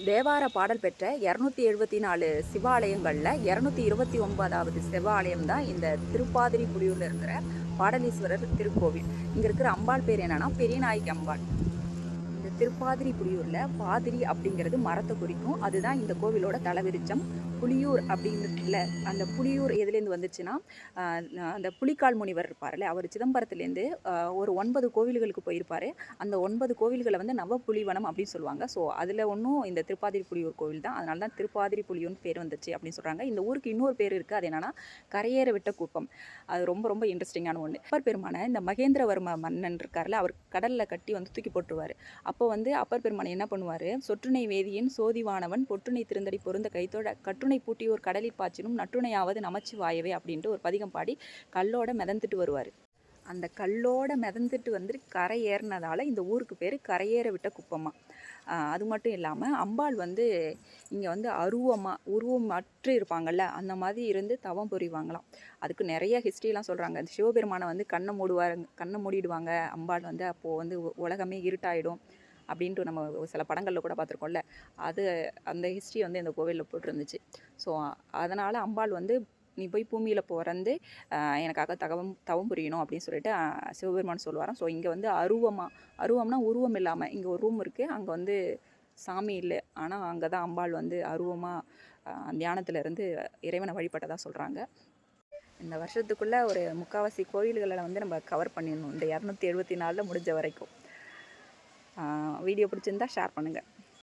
தேவார பாடல் பெற்ற 274 சிவாலயங்களில் 229வது சிவாலயம் தான் இந்த திருப்பாதிரி புலியூரில் இருக்கிற பாடலீஸ்வரர் திருக்கோவில். இங்கே இருக்கிற அம்பாள் பேர் என்னன்னா பெரியநாயகி அம்பாள். இந்த திருப்பாதிரி புலியூரில் பாதிரி அப்படிங்கிறது மரத்தை குறிக்கும். அதுதான் இந்த கோவிலோட தலவிருச்சம். புலியூர் அப்படிங்கிறதுல அந்த புலியூர் எதுலேருந்து வந்துச்சுன்னா, அந்த புலிக்கால் முனிவர் இருப்பார்ல, அவர் சிதம்பரத்துலேருந்து ஒரு 9 கோவில்களுக்கு போயிருப்பார். அந்த 9 கோவில்களை வந்து நவப்புலிவனம் அப்படின்னு சொல்லுவாங்க. ஸோ அதில் ஒன்றும் இந்த திருப்பாதிரி புலியூர் கோவில் தான். அதனால தான் திருப்பாதிரி புலியூர்னு பேர் வந்துச்சு அப்படின்னு சொல்கிறாங்க. இந்த ஊருக்கு இன்னொரு பேர் இருக்குது. அது என்னன்னா கரையேற விட்ட குப்பம். அது ரொம்ப ரொம்ப இன்ட்ரெஸ்டிங்கான ஒன்று. அப்பர் பெருமான இந்த மகேந்திரவர்ம மன்னன் இருக்கார்ல, அவர் கடலில் கட்டி வந்து தூக்கி போட்டுருவார். அப்போ வந்து அப்பர் பெருமான் என்ன பண்ணுவார், சொற்றுணை வேதியன் சோதிவானவன் பொற்றுணை திருந்தடி பொருந்த கைத்தோட கட்டுணை பூட்டியோர் கடலில் பாய்ச்சினும் நற்றுணையாவது நமச்சிவாயவே அப்படின்ட்டு ஒரு பதிகம் பாடி கல்லோட மிதந்துட்டு வருவார். அந்த கல்லோட மிதந்துட்டு வந்து கரை ஏறினதால இந்த ஊருக்கு பேர் கரையேற விட்ட குப்பம்மா. அது மட்டும் இல்லாமல் அம்பாள் வந்து இங்கே வந்து உருவம் அற்று இருப்பாங்கள்ல, அந்த மாதிரி இருந்து தவம் புரிவாங்களாம். அதுக்கு நிறைய ஹிஸ்ட்ரிலாம் சொல்கிறாங்க. இந்த சிவபெருமானை வந்து கண்ணை மூடிடுவாங்க அம்பாள் வந்து. அப்போது வந்து உலகமே இருட்டாயிடும் அப்படின்ட்டு நம்ம சில படங்களில் கூட பார்த்துருக்கோம்ல. அந்த ஹிஸ்ட்ரி வந்து இந்த கோவிலில் போட்டிருந்துச்சு. ஸோ அதனால் அம்பாள் வந்து நீ போய் பூமியில் பிறந்து எனக்காக தவம் புரியணும் அப்படின்னு சொல்லிட்டு சிவபெருமான் சொல்லுவாராம். ஸோ இங்கே வந்து அருவம்னா உருவம் இல்லாமல் இங்கே ஒரு ரூம் இருக்குது. அங்கே வந்து சாமி இல்லை, ஆனால் அங்கே தான் அம்பாள் வந்து அருவமாக தியானத்தில் இருந்து இறைவனை வழிபட்டதாக சொல்கிறாங்க. இந்த வருஷத்துக்குள்ளே ஒரு முக்கால்வாசி கோவில்களை வந்து நம்ம கவர் பண்ணிடணும், இந்த 274 முடிஞ்ச வரைக்கும். வீடியோ பிடிச்சிருந்தா ஷேர் பண்ணுங்கள்.